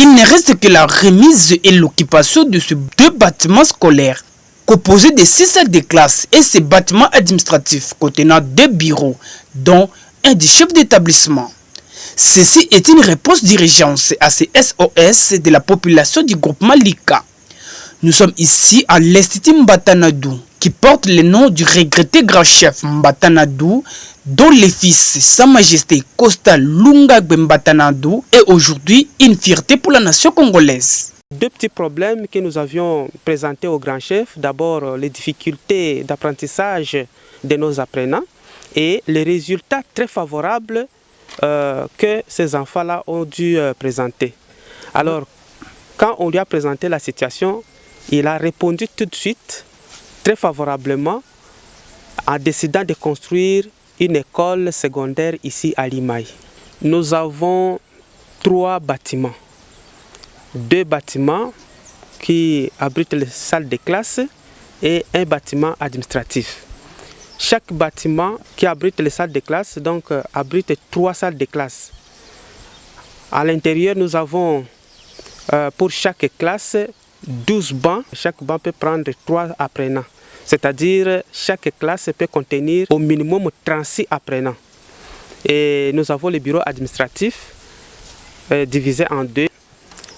Il ne reste que la remise et l'occupation de ces deux bâtiments scolaires, composés de 6 salles de classe et ces bâtiments administratifs contenant 2 bureaux, dont un du chef d'établissement. Ceci est une réponse d'urgence à ces SOS de la population du groupement Lika. Nous sommes ici à l'Institut Mbatanadou, qui porte le nom du regretté grand chef Mbatanadou, dont le fils, Sa Majesté Costa Lungagbe Mbatanadou, est aujourd'hui une fierté pour la nation congolaise. Deux petits problèmes que nous avions présentés au grand chef. D'abord, les difficultés d'apprentissage de nos apprenants et les résultats très favorables que ces enfants-là ont dû présenter. Alors, quand on lui a présenté la situation, il a répondu tout de suite, très favorablement, en décidant de construire une école secondaire ici à Limaï. Nous avons 3 bâtiments. 2 bâtiments qui abritent les salles de classe et un bâtiment administratif. Chaque bâtiment qui abrite les salles de classe donc abrite 3 salles de classe. À l'intérieur, nous avons pour chaque classe 12 bancs. Chaque banc peut prendre 3 apprenants. C'est-à-dire chaque classe peut contenir au minimum 36 apprenants. Et nous avons le bureau administratif divisé en 2.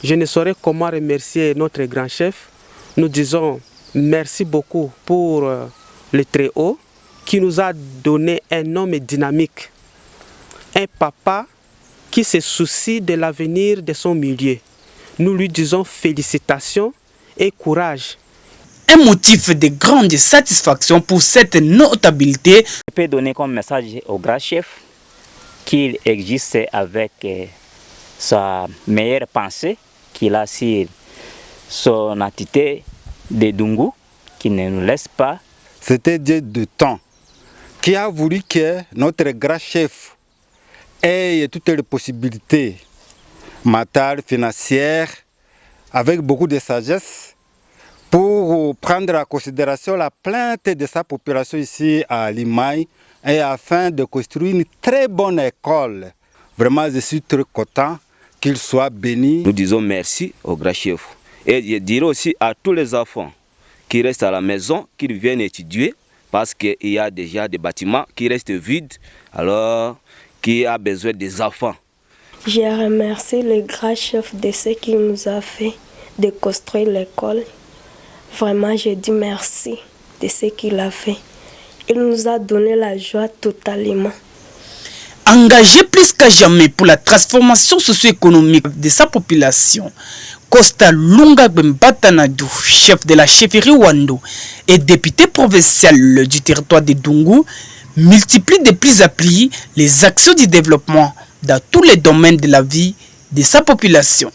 Je ne saurais comment remercier notre grand chef. Nous disons merci beaucoup pour le Très-Haut qui nous a donné un homme dynamique, un papa qui se soucie de l'avenir de son milieu. Nous lui disons félicitations et courage. Un motif de grande satisfaction pour cette notabilité. Je peux donner comme message au grand chef qu'il existe avec sa meilleure pensée qu'il a sur son entité de Dungu, qui ne nous laisse pas. C'était Dieu de temps qui a voulu que notre grand chef ait toutes les possibilités matérielles, financières, avec beaucoup de sagesse, pour prendre en considération la plainte de sa population ici à Limaï et afin de construire une très bonne école. Vraiment, je suis très content qu'il soit béni. Nous disons merci au grand chef. Et je dirais aussi à tous les enfants qui restent à la maison, qu'ils viennent étudier, parce qu'il y a déjà des bâtiments qui restent vides, alors qui a besoin des enfants. Je remercie le grand chef de ce qu'il nous a fait de construire l'école. Vraiment, je dis merci de ce qu'il a fait. Il nous a donné la joie totalement. Engagé plus qu'à jamais pour la transformation socio-économique de sa population, Costa Lungagbe Mbatanadou, chef de la chefferie Wando et député provincial du territoire de Dungu, multiplie de plus en plus les actions de développement dans tous les domaines de la vie de sa population.